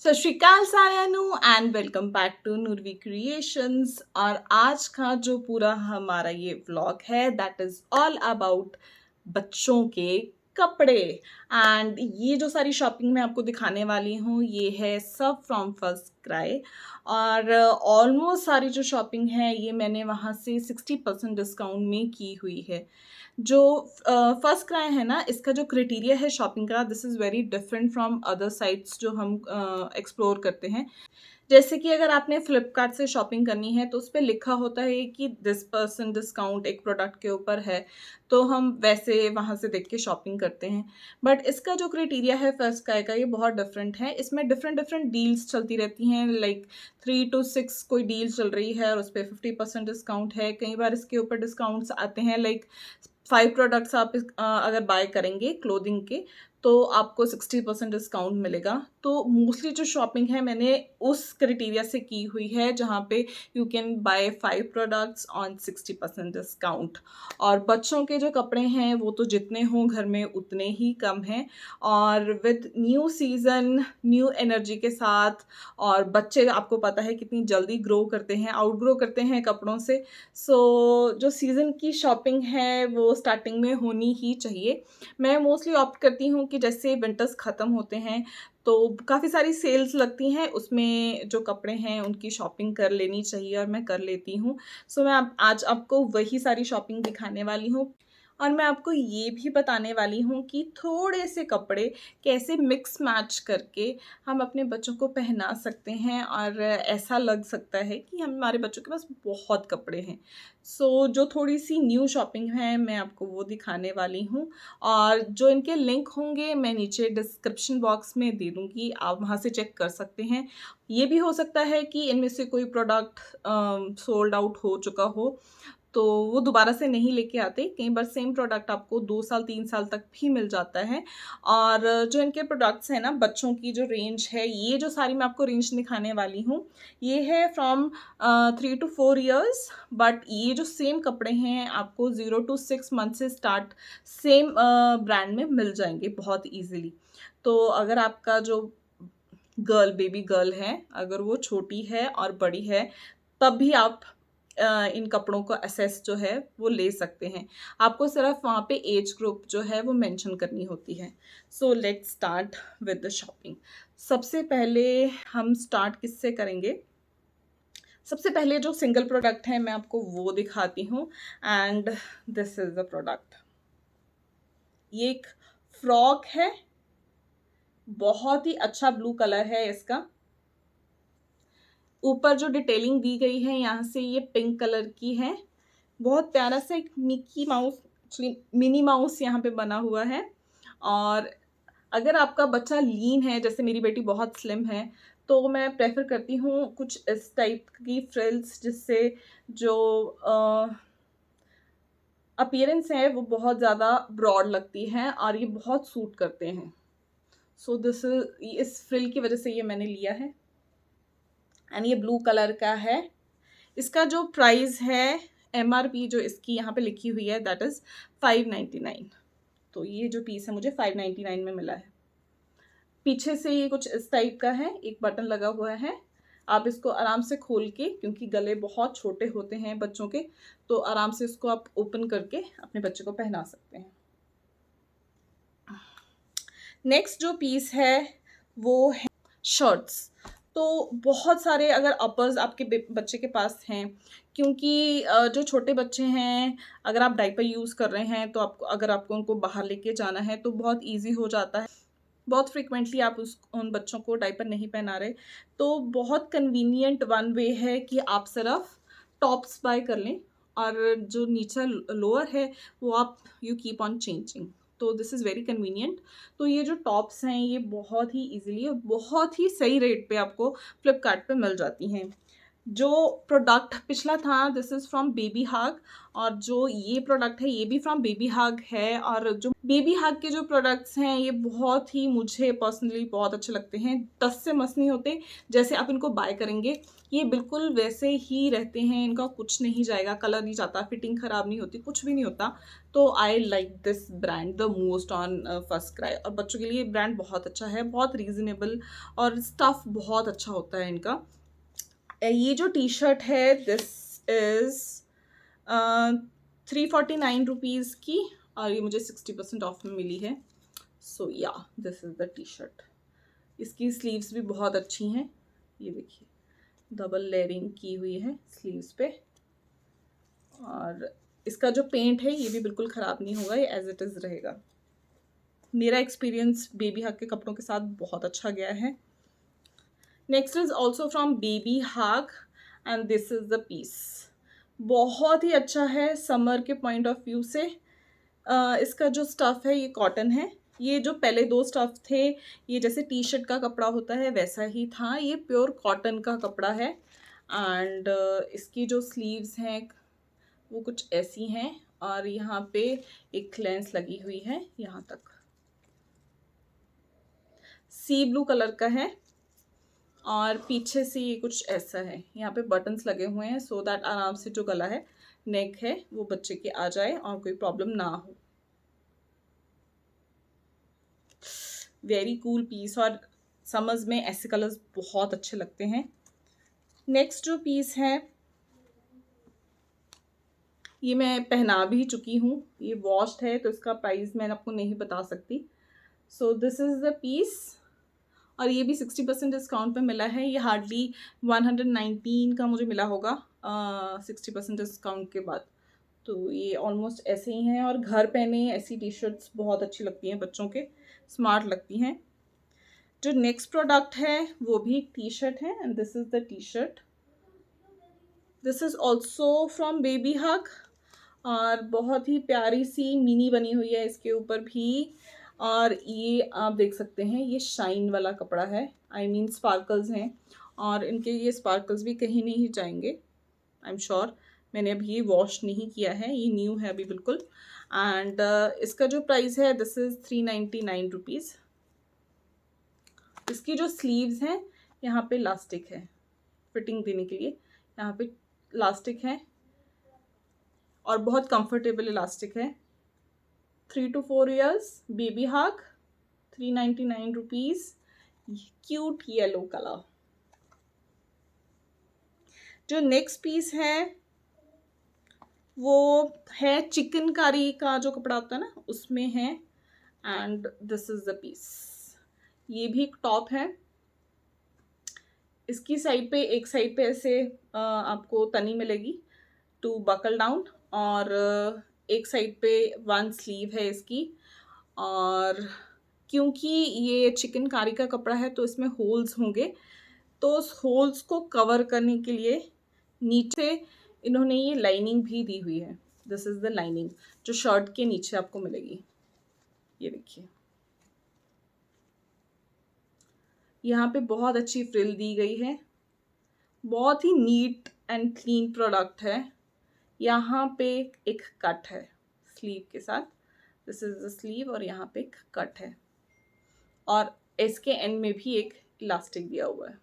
सत श्रीकाल साਰਿਆਂ ਨੂੰ and welcome back to Noorvi creations. और आज का जो पूरा हमारा ये व्लॉग है दैट इज़ ऑल अबाउट बच्चों के कपड़े। एंड ये जो सारी शॉपिंग मैं आपको दिखाने वाली हूँ ये है सब फ्रॉम फर्स्ट क्राई। और ऑलमोस्ट सारी जो शॉपिंग है ये मैंने वहाँ से 60% डिस्काउंट में की हुई है। जो फर्स्ट क्राई है ना, इसका जो क्राइटेरिया है शॉपिंग का, this is very different from other sites जो हम एक्सप्लोर करते हैं। जैसे कि अगर आपने फ्लिपकार्ट से शॉपिंग करनी है तो उस पे लिखा होता है कि 10% डिस्काउंट एक प्रोडक्ट के ऊपर है, तो हम वैसे वहाँ से देख के शॉपिंग करते हैं। बट इसका जो क्राइटेरिया है फर्स्ट क्राई का, ये बहुत डिफरेंट है। इसमें डिफरेंट डिफरेंट डील्स चलती रहती हैं, लाइक 3 to 6 कोई डील चल रही है और उस पर 50% डिस्काउंट है। कई बार इसके ऊपर डिस्काउंट्स आते हैं, लाइक 5 प्रोडक्ट्स आप अगर बाय करेंगे क्लोथिंग के तो आपको 60% डिस्काउंट मिलेगा। तो मोस्टली जो शॉपिंग है मैंने उस क्राइटेरिया से की हुई है जहाँ पे you can buy 5 products on 60% discount. और बच्चों के जो कपड़े हैं वो तो जितने हों घर में उतने ही कम हैं। और with new season new energy के साथ, और बच्चे आपको पता है कितनी जल्दी ग्रो करते हैं, आउटग्रो करते हैं कपड़ों से। सो जो सीज़न की शॉपिंग है वो स्टार्टिंग में होनी ही चाहिए। मैं मोस्टली ऑप्ट करती हूँ कि जैसे विंटर्स ख़त्म होते हैं तो काफ़ी सारी सेल्स लगती हैं, उसमें जो कपड़े हैं उनकी शॉपिंग कर लेनी चाहिए और मैं कर लेती हूँ। सो मैं आज आपको वही सारी शॉपिंग दिखाने वाली हूँ। और मैं आपको ये भी बताने वाली हूँ कि थोड़े से कपड़े कैसे मिक्स मैच करके हम अपने बच्चों को पहना सकते हैं और ऐसा लग सकता है कि हमारे बच्चों के पास बहुत कपड़े हैं। सो जो थोड़ी सी न्यू शॉपिंग है मैं आपको वो दिखाने वाली हूँ। और जो इनके लिंक होंगे मैं नीचे डिस्क्रिप्शन बॉक्स में दे दूँगी, आप वहाँ से चेक कर सकते हैं। ये भी हो सकता है कि इनमें से कोई प्रोडक्ट सोल्ड आउट हो चुका हो, तो वो दोबारा से नहीं लेके आते। कई बार सेम प्रोडक्ट आपको 2 साल 3 साल तक भी मिल जाता है। और जो इनके प्रोडक्ट्स हैं ना, बच्चों की जो रेंज है, ये जो सारी मैं आपको रेंज दिखाने वाली हूँ ये है फ्रॉम 3 to 4 ईयर्स। बट ये जो सेम कपड़े हैं आपको 0 to 6 मंथ से स्टार्ट सेम ब्रांड में मिल जाएंगे बहुत ईजीली। तो अगर आपका जो बेबी गर्ल है, अगर वो छोटी है और बड़ी है, तब भी आप इन कपड़ों को असेस जो है वो ले सकते हैं। आपको सिर्फ वहाँ पे एज ग्रुप जो है वो मेंशन करनी होती है। So let's start with the shopping. सबसे पहले हम स्टार्ट किससे करेंगे? सबसे पहले जो सिंगल प्रोडक्ट है मैं आपको वो दिखाती हूँ। And this is the product. ये एक फ्रॉक है, बहुत ही अच्छा ब्लू कलर है इसका। ऊपर जो डिटेलिंग दी गई है यहाँ से ये पिंक कलर की है। बहुत प्यारा सा एक मिकी माउस, मिनी माउस यहाँ पे बना हुआ है। और अगर आपका बच्चा लीन है, जैसे मेरी बेटी बहुत स्लिम है, तो मैं प्रेफर करती हूँ कुछ इस टाइप की फ्रिल्स, जिससे जो अपीयरेंस है वो बहुत ज़्यादा ब्रॉड लगती है और ये बहुत सूट करते हैं। सो दिस इस फ्रिल की वजह से ये मैंने लिया है। एंड ये ब्लू कलर का है। इसका जो प्राइस है, MRP जो इसकी यहाँ पे लिखी हुई है, दैट इज़ 599। तो ये जो पीस है मुझे 599 में मिला है। पीछे से ये कुछ इस टाइप का है, एक बटन लगा हुआ है। आप इसको आराम से खोल के, क्योंकि गले बहुत छोटे होते हैं बच्चों के, तो आराम से इसको आप ओपन करके अपने बच्चे को पहना सकते हैं। नेक्स्ट जो पीस है वो है शर्ट्स। तो बहुत सारे अगर अपर्स आपके बच्चे के पास हैं, क्योंकि जो छोटे बच्चे हैं, अगर आप डायपर यूज़ कर रहे हैं तो आपको, अगर आपको उनको बाहर लेके जाना है तो बहुत इजी हो जाता है। बहुत फ्रीक्वेंटली आप उन बच्चों को डायपर नहीं पहना रहे, तो बहुत कन्वीनियंट वन वे है कि आप सिर्फ टॉप्स बाय कर लें और जो नीचे लोअर है वो आप यू कीप ऑन चेंजिंग। तो दिस इज़ वेरी कन्वीनियंट। तो ये जो टॉप्स हैं ये बहुत ही इजीली और बहुत ही सही रेट पे आपको फ्लिपकार्ट पे मिल जाती हैं। जो प्रोडक्ट पिछला था दिस इज़ फ्रॉम बेबी हग, और जो ये प्रोडक्ट है ये भी फ्रॉम बेबी हग है। और जो बेबी हग के जो प्रोडक्ट्स हैं ये बहुत ही मुझे पर्सनली बहुत अच्छे लगते हैं। टस से मस नहीं होते, जैसे आप इनको बाय करेंगे ये बिल्कुल वैसे ही रहते हैं, इनका कुछ नहीं जाएगा, कलर नहीं जाता, फिटिंग ख़राब नहीं होती, कुछ भी नहीं होता। तो I like this brand the most on first cry. और बच्चों के लिए ब्रांड बहुत अच्छा है, बहुत रीज़नेबल, और स्टफ़ बहुत अच्छा होता है इनका। ये जो टी शर्ट है दिस इज़ 349 रुपीज़ की, और ये मुझे 60% ऑफ में मिली है। सो या this is the T shirt. इसकी स्लीव्स भी बहुत अच्छी हैं, ये देखिए डबल लेयरिंग की हुई है स्लीव्स पे। और इसका जो पेंट है ये भी बिल्कुल ख़राब नहीं होगा, ये एज इट इज़ रहेगा। मेरा एक्सपीरियंस बेबी हग के कपड़ों के साथ बहुत अच्छा गया है। Next is also from baby Hug and this is the piece. बहुत ही अच्छा है समर के पॉइंट ऑफ व्यू से। इसका जो स्टफ़ है ये कॉटन है। ये जो पहले दो स्टफ़ थे ये जैसे टी शर्ट का कपड़ा होता है वैसा ही था, ये प्योर कॉटन का कपड़ा है। एंड इसकी जो स्लीव्स हैं वो कुछ ऐसी हैं, और यहाँ पे एक लेंस लगी हुई है यहाँ तक। सी ब्लू कलर का है, और पीछे से ये कुछ ऐसा है, यहाँ पे बटन्स लगे हुए हैं सो दैट आराम से जो गला है नेक है वो बच्चे के आ जाए और कोई प्रॉब्लम ना हो। वेरी कूल पीस, और समर्स में ऐसे कलर्स बहुत अच्छे लगते हैं। नेक्स्ट जो पीस है ये मैं पहना भी चुकी हूँ, ये वॉश्ड है तो इसका प्राइस मैं आपको नहीं बता सकती। So this is the piece, और ये भी 60% डिस्काउंट पे मिला है। ये हार्डली 119 का मुझे मिला होगा 60% डिस्काउंट के बाद। तो ये ऑलमोस्ट ऐसे ही हैं, और घर पहने ऐसी टी शर्ट्स बहुत अच्छी लगती हैं बच्चों के, स्मार्ट लगती हैं। जो नेक्स्ट प्रोडक्ट है वो भी एक टी शर्ट है, and this is the T shirt. This is also from baby हग, और बहुत ही प्यारी सी मिनी बनी हुई है इसके ऊपर भी। और ये आप देख सकते हैं ये शाइन वाला कपड़ा है, आई मीन स्पार्कल्स हैं, और इनके ये स्पार्कल्स भी कहीं नहीं जाएंगे आई एम श्योर। मैंने अभी ये वॉश नहीं किया है, ये न्यू है अभी बिल्कुल। एंड इसका जो प्राइस है दिस इज़ 399 रुपीज़। इसकी जो स्लीव्स हैं यहाँ पे इलास्टिक है फिटिंग देने के लिए, यहाँ पे इलास्टिक है और बहुत कंफर्टेबल इलास्टिक है। 3 to 4 years baby hug 399 rupees. Cute yellow colour. जो नेक्स्ट पीस है वो है चिकनकारी का जो कपड़ा होता है ना उसमें है, and this is the piece. ये भी एक टॉप है। इसकी साइड पे एक साइड पे ऐसे आपको तनी मिलेगी टू बकल डाउन, और एक साइड पे वन स्लीव है इसकी। और क्योंकि ये चिकनकारी का कपड़ा है तो इसमें होल्स होंगे, तो उस होल्स को कवर करने के लिए नीचे इन्होंने ये लाइनिंग भी दी हुई है। दिस इज़ द लाइनिंग जो शर्ट के नीचे आपको मिलेगी, ये देखिए यहाँ पे बहुत अच्छी फ्रिल दी गई है। बहुत ही नीट एंड क्लीन प्रोडक्ट है। यहाँ पे एक कट है स्लीव के साथ, दिस इज़ द स्लीव, और यहाँ पे एक कट है, और इसके एंड में भी एक इलास्टिक दिया हुआ है।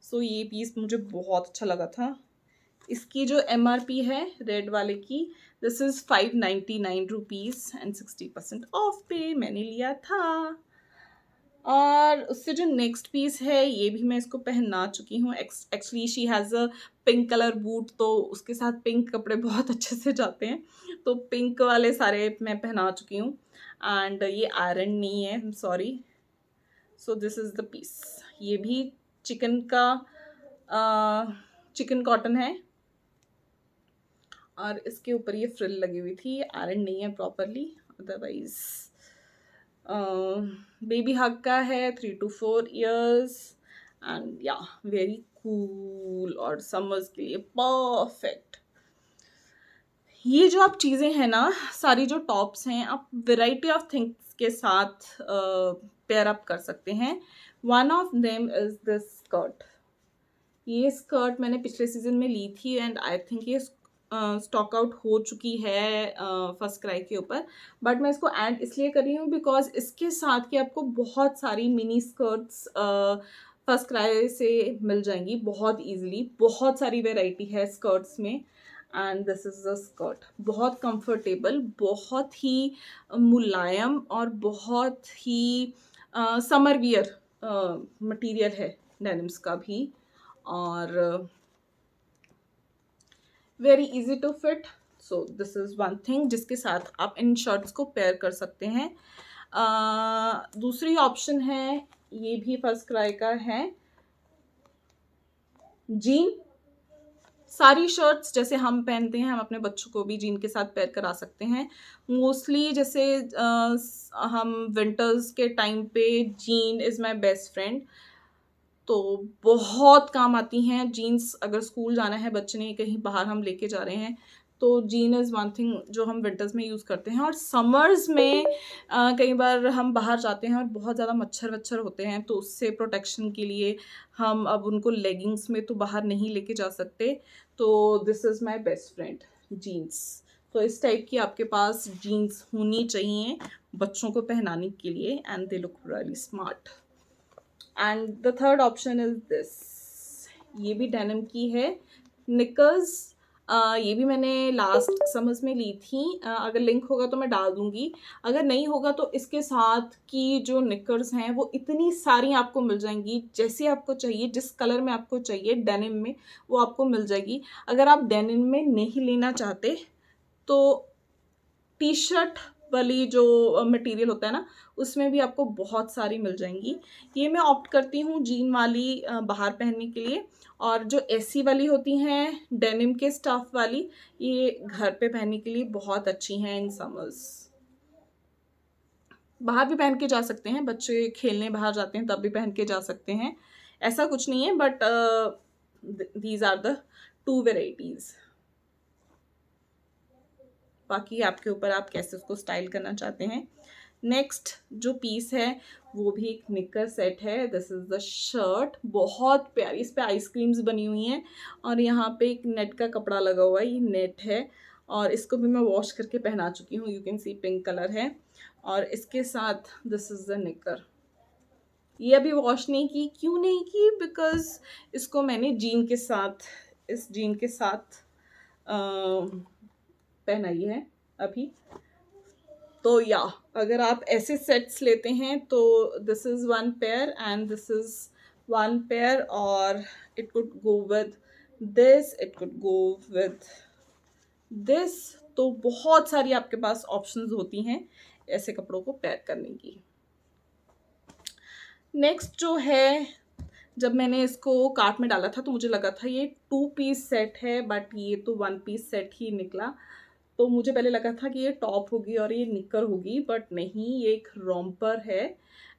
सो ये पीस मुझे बहुत अच्छा लगा था। इसकी जो MRP है रेड वाले की this is 599 rupees, and 60% of पे मैंने लिया था। और उससे जो नेक्स्ट पीस है ये भी मैं इसको पहना चुकी हूँ। Actually she has a pink colour boot, तो उसके साथ पिंक कपड़े बहुत अच्छे से जाते हैं, तो पिंक वाले सारे मैं पहना चुकी हूँ। एंड ये आयरन नहीं है, I am sorry. So this is the piece. ये भी चिकन का चिकन कॉटन है, और इसके ऊपर ये फ्रिल लगी हुई थी, आयरन नहीं है प्रॉपरली, अदरवाइज बेबी हग का है 3 to 4 years, एंड या वेरी कूल और समर्स के लिए परफेक्ट। ये जो आप चीज़ें हैं ना सारी जो टॉप्स हैं आप वेराइटी ऑफ थिंग्स के साथ पेयर अप कर सकते हैं। One of them is this skirt. ये स्कर्ट मैंने पिछले सीजन में ली थी एंड आई थिंक ये स्टॉक आउट हो चुकी है फर्स्ट क्राई के ऊपर, बट मैं इसको ऐड इसलिए कर रही हूँ बिकॉज इसके साथ की आपको बहुत सारी मिनी स्कर्ट्स फर्स्ट क्राई से मिल जाएंगी बहुत ईजिली। बहुत सारी वेराइटी है स्कर्ट्स में and this is a skirt. बहुत कंफर्टेबल, बहुत ही मुलायम और बहुत ही समर वियर मटेरियल है डेनिम्स का भी, और very easy to fit. So this is one thing जिसके साथ आप इन शर्ट्स को पेयर कर सकते हैं। दूसरी ऑप्शन है, ये भी फर्स्ट क्राई का है, जीन। सारी शर्ट्स जैसे हम पहनते हैं हम अपने बच्चों को भी जीन के साथ पेयर करा सकते हैं। मोस्टली जैसे हम विंटर्स के टाइम पे gene is my best friend, तो बहुत काम आती हैं जीन्स। अगर स्कूल जाना है बच्चे ने, कहीं बाहर हम लेके जा रहे हैं, तो जीन इज़ वन थिंग जो हम विंटर्स में यूज़ करते हैं। और समर्स में कई बार हम बाहर जाते हैं और बहुत ज़्यादा मच्छर वच्छर होते हैं, तो उससे प्रोटेक्शन के लिए हम अब उनको लेगिंग्स में तो बाहर नहीं लेके जा सकते। तो this is my best friend jeans. तो इस टाइप की आपके पास जीन्स होनी चाहिए बच्चों को पहनाने के लिए and they look really smart. And the third option is this. ये भी डेनिम की है, निकर्स। ये भी मैंने लास्ट समर्स में ली थी। अगर लिंक होगा तो मैं डाल दूंगी, अगर नहीं होगा तो इसके साथ की जो निकर्स हैं वो इतनी सारी आपको मिल जाएंगी, जैसे आपको चाहिए, जिस कलर में आपको चाहिए डेनिम में वो आपको मिल जाएगी। अगर आप डेनिम में नहीं लेना चाहते तो टी शर्ट वाली जो मटेरियल होता है ना, उसमें भी आपको बहुत सारी मिल जाएंगी। ये मैं ऑप्ट करती हूँ जीन वाली बाहर पहनने के लिए, और जो एसी वाली होती हैं डेनिम के स्टफ वाली, ये घर पे पहनने के लिए बहुत अच्छी हैं इन समर्स। बाहर भी पहन के जा सकते हैं, बच्चे खेलने बाहर जाते हैं तब भी पहन के जा सकते हैं, ऐसा कुछ नहीं है, but these are the two varieties. बाकी आपके ऊपर आप कैसे उसको स्टाइल करना चाहते हैं। नेक्स्ट जो पीस है वो भी एक निकर सेट है। दिस इज़ द शर्ट, बहुत प्यारी, इस पे आइसक्रीम्स बनी हुई हैं और यहाँ पे एक नेट का कपड़ा लगा हुआ है, ये नेट है, और इसको भी मैं वॉश करके पहना चुकी हूँ। You can see pink colour है, और इसके साथ दिस इज़ द निकर। ये अभी वॉश नहीं की, क्यों नहीं की, बिकॉज इसको मैंने जीन के साथ, इस जीन के साथ पहनाई है अभी। तो या अगर आप ऐसे सेट्स लेते हैं तो this is one pair and this is one pair, और it could go with this, it could go with this. तो बहुत सारी आपके पास ऑप्शंस होती हैं ऐसे कपड़ों को पेयर करने की। नेक्स्ट जो है, जब मैंने इसको कार्ट में डाला था तो मुझे लगा था ये 2 पीस सेट है, बट ये तो 1 पीस सेट ही निकला। तो मुझे पहले लगा था कि ये टॉप होगी और ये निकर होगी, बट नहीं, ये एक रोम्पर है।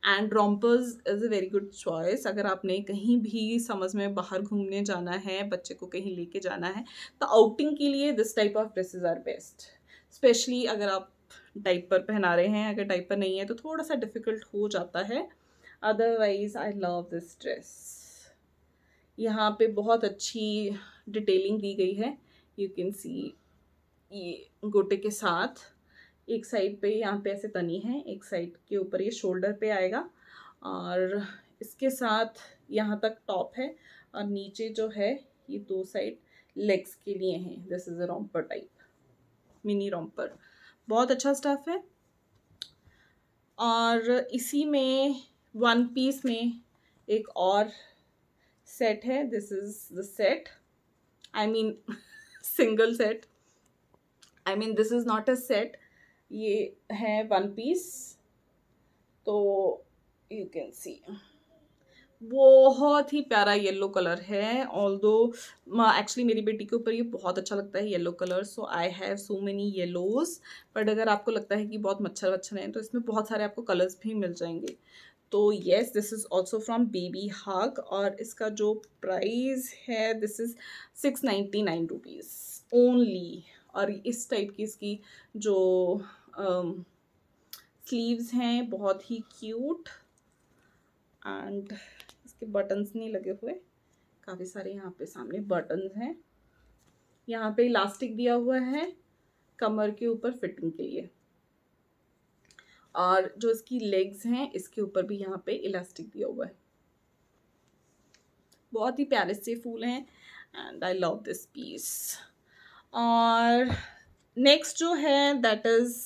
And rompers is a very good choice. अगर आपने कहीं भी समझ में बाहर घूमने जाना है, बच्चे को कहीं लेके जाना है, तो आउटिंग के लिए this type of dresses are best. Specially अगर आप डाइपर पहना रहे हैं, अगर डाइपर नहीं है तो थोड़ा सा डिफ़िकल्ट हो जाता है, otherwise I love this dress. यहाँ पे बहुत अच्छी डिटेलिंग दी गई है, यू कैन सी। ये गोटे के साथ एक साइड पे यहाँ पे ऐसे तनी है, एक साइड के ऊपर ये शोल्डर पे आएगा, और इसके साथ यहाँ तक टॉप है, और नीचे जो है ये 2 साइड लेग्स के लिए हैं। This is a romper type, mini romper, बहुत अच्छा स्टफ है। और इसी में 1 पीस में एक और सेट है, this is the set, I mean single set, I mean this is not a set, ये है 1 पीस। तो यू कैन सी बहुत ही प्यारा येलो कलर है, ऑल्दो एक्चुअली मेरी बेटी के ऊपर ये बहुत अच्छा लगता है yellow colour, so I have so many yellows. But अगर आपको लगता है कि बहुत मच्छर वच्छर हैं तो इसमें बहुत सारे आपको कलर्स भी मिल जाएंगे। तो yes, this is also from baby हग, और इसका जो प्राइस है दिस इज़ 699 रुपीज़ ओनली। और इस टाइप की इसकी जो स्लीव्स हैं बहुत ही क्यूट, एंड इसके बटन्स नहीं लगे हुए, काफ़ी सारे यहाँ पे सामने बटन्स हैं। यहाँ पे इलास्टिक दिया हुआ है कमर के ऊपर फिटिंग के लिए, और जो इसकी लेग्स हैं इसके ऊपर भी यहाँ पे इलास्टिक दिया हुआ है। बहुत ही प्यारे से फूल हैं and I love this piece. और नेक्स्ट जो है दैट इज़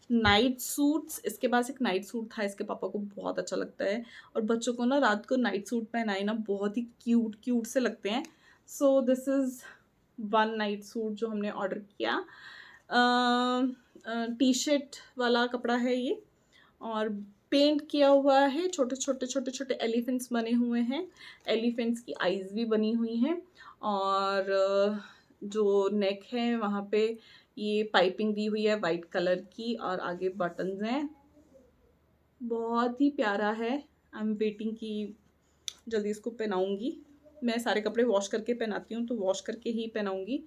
नाइट सूट्स। इसके पास एक नाइट सूट था, इसके पापा को बहुत अच्छा लगता है, और बच्चों को ना रात को नाइट सूट पहनाए ना बहुत ही क्यूट क्यूट से लगते हैं। सो this is one night suit जो हमने ऑर्डर किया। टी शर्ट वाला कपड़ा है ये, और पेंट किया हुआ है, छोटे छोटे छोटे छोटे एलिफेंट्स बने हुए हैं, एलिफेंट्स की आईज भी बनी हुई हैं, और जो नेक है वहाँ पे ये पाइपिंग दी हुई है वाइट कलर की, और आगे बटन्स हैं। बहुत ही प्यारा है। आई एम वेटिंग कि जल्दी इसको पहनाऊँगी। मैं सारे कपड़े वॉश करके पहनाती हूँ, तो वॉश करके ही पहनाऊँगी।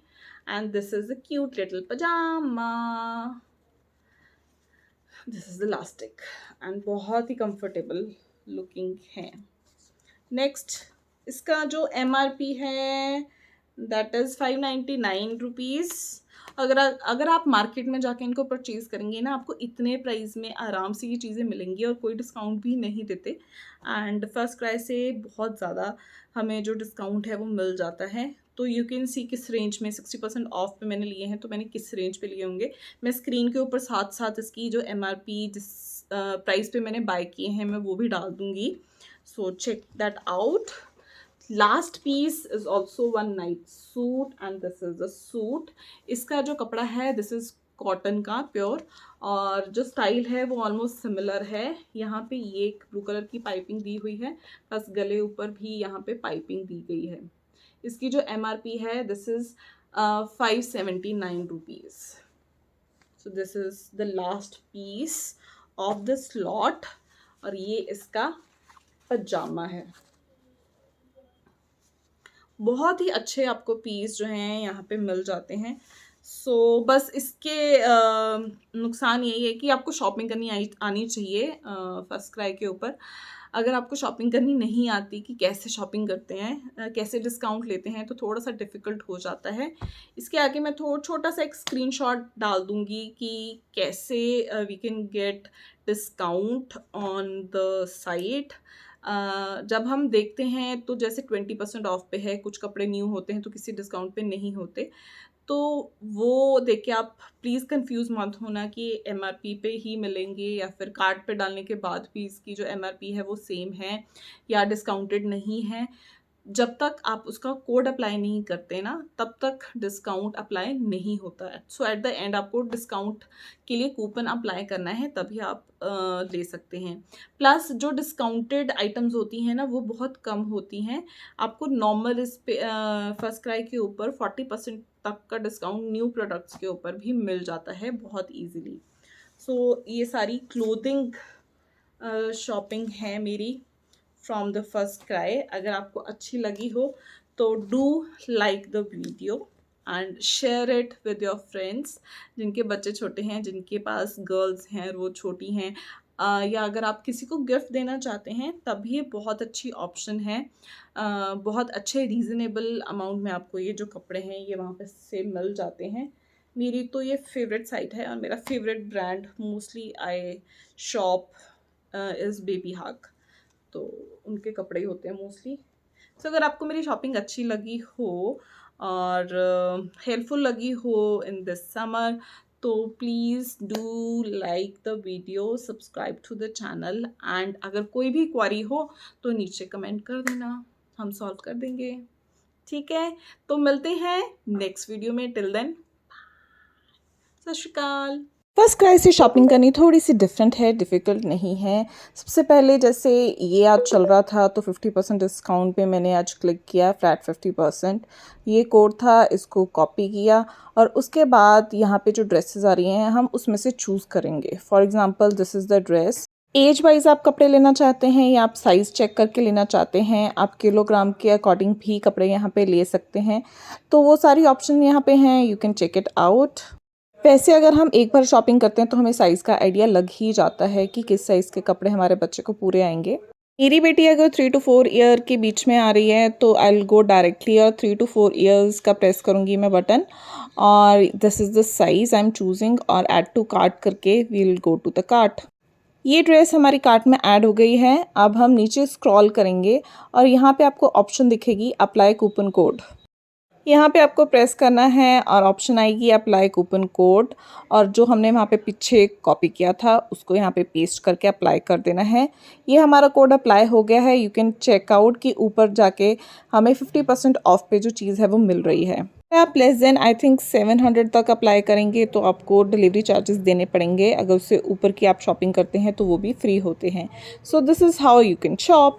And this is a cute little pyjama, this is elastic and बहुत ही कंफर्टेबल लुकिंग है। नेक्स्ट इसका जो MRP है दैट इज़ 599 रुपीज़। अगर आप मार्केट में जाके इनको परचेज़ करेंगे ना, आपको इतने प्राइस में आराम से ये चीज़ें मिलेंगी, और कोई डिस्काउंट भी नहीं देते। एंड फर्स्ट क्राई से बहुत ज़्यादा हमें जो डिस्काउंट है वो मिल जाता है। तो यू कैन सी किस रेंज में 60% ऑफ पे मैंने लिए हैं, तो मैंने किस रेंज पे लिए होंगे। मैं स्क्रीन के ऊपर साथ साथ इसकी जो MRP जिस प्राइस पे मैंने बाय किए हैं मैं वो भी डाल दूँगी, so check that out. Last piece is also one night suit and this is a suit. इसका जो कपड़ा है दिस इज कॉटन का प्योर, और जो स्टाइल है वो ऑलमोस्ट सिमिलर है। यहाँ पे ये एक ब्लू कलर की पाइपिंग दी हुई है, प्लस गले ऊपर भी यहाँ पे पाइपिंग दी गई है। इसकी जो MRP है this is 579 rupees. So this is the last piece of this lot, और ये इसका पजामा है। बहुत ही अच्छे आपको पीस जो हैं यहाँ पे मिल जाते हैं। सो बस इसके नुकसान यही है कि आपको शॉपिंग करनी आनी चाहिए फर्स्ट क्राई के ऊपर। अगर आपको शॉपिंग करनी नहीं आती कि कैसे शॉपिंग करते हैं, कैसे डिस्काउंट लेते हैं, तो थोड़ा सा डिफ़िकल्ट हो जाता है। इसके आगे मैं छोटा सा एक स्क्रीनशॉट डाल दूँगी कि कैसे we can get discount on the site. जब हम देखते हैं तो जैसे 20% ऑफ पे है, कुछ कपड़े न्यू होते हैं तो किसी डिस्काउंट पे नहीं होते, तो वो देख के आप प्लीज़ कंफ्यूज मत होना कि MRP पे ही मिलेंगे या फिर कार्ट पे डालने के बाद भी इसकी जो MRP है वो सेम है या डिस्काउंटेड नहीं है। जब तक आप उसका कोड अप्लाई नहीं करते ना, तब तक डिस्काउंट अप्लाई नहीं होता है। सो एट द एंड आपको डिस्काउंट के लिए कूपन अप्लाई करना है, तभी आप ले सकते हैं। प्लस जो डिस्काउंटेड आइटम्स होती हैं ना वो बहुत कम होती हैं। आपको नॉर्मल इस पे फर्स्ट क्राई के ऊपर 40% तक का डिस्काउंट न्यू प्रोडक्ट्स के ऊपर भी मिल जाता है बहुत ईजीली। सो ये सारी क्लोथिंग शॉपिंग है मेरी फ्रॉम द फर्स्ट क्राई। अगर आपको अच्छी लगी हो तो do like the video and share it with your friends जिनके बच्चे छोटे हैं, जिनके पास गर्ल्स हैं और वो छोटी हैं, या अगर आप किसी को गिफ्ट देना चाहते हैं तब ये बहुत अच्छी ऑप्शन है। बहुत अच्छे रीज़नेबल अमाउंट में आपको ये जो कपड़े हैं ये वहाँ पे से मिल जाते हैं। मेरी तो ये फेवरेट साइट है, और मेरा favourite brand mostly I shop is Babyhug, तो उनके कपड़े ही होते हैं मोस्टली। सो अगर आपको मेरी शॉपिंग अच्छी लगी हो और हेल्पफुल लगी हो इन दिस समर, तो please do like the video, subscribe to the channel, and अगर कोई भी क्वेरी हो तो नीचे कमेंट कर देना, हम सॉल्व कर देंगे। ठीक है, तो मिलते हैं नेक्स्ट वीडियो में। टिल देन, सत श्री अकाल। फर्स्ट क्राई से शॉपिंग करनी थोड़ी सी डिफरेंट है, डिफ़िकल्ट नहीं है। सबसे पहले जैसे ये आज चल रहा था तो 50% डिस्काउंट पे मैंने आज क्लिक किया, फ्लैट 50%। ये कोड था, इसको कॉपी किया, और उसके बाद यहाँ पे जो ड्रेसेस आ रही हैं हम उसमें से चूज़ करेंगे। For example this is the dress. Age wise आप कपड़े लेना चाहते हैं या आप साइज़ चेक करके लेना चाहते हैं, आप किलोग्राम के अकॉर्डिंग भी कपड़े यहाँ पे ले सकते हैं। तो वो सारी ऑप्शन यहाँ पे हैं, you can check it out. वैसे अगर हम एक बार शॉपिंग करते हैं तो हमें साइज़ का आइडिया लग ही जाता है कि किस साइज़ के कपड़े हमारे बच्चे को पूरे आएंगे। मेरी बेटी अगर 3 to 4 ईयर के बीच में आ रही है तो आई विल गो डायरेक्टली, और 3 to 4 ईयर्स का प्रेस करूँगी मैं बटन, और this is the size I am choosing, और ऐड टू कार्ट करके we will go to the cart. ये ड्रेस हमारी कार्ट में ऐड हो गई है। अब हम नीचे स्क्रॉल करेंगे और यहाँ पे आपको ऑप्शन दिखेगी अप्लाई कूपन कोड। यहाँ पे आपको प्रेस करना है और ऑप्शन आएगी अप्लाई कूपन कोड, और जो हमने वहाँ पे पीछे कॉपी किया था उसको यहाँ पे पेस्ट करके अप्लाई कर देना है। ये हमारा कोड अप्लाई हो गया है। यू कैन चेक आउट कि ऊपर जाके हमें 50% ऑफ पे जो चीज़ है वो मिल रही है। आप लेस देन आई थिंक 700 तक अप्लाई करेंगे तो आपको डिलीवरी चार्जेस देने पड़ेंगे। अगर उससे ऊपर की आप शॉपिंग करते हैं तो वो भी फ्री होते हैं। सो this is how you can shop.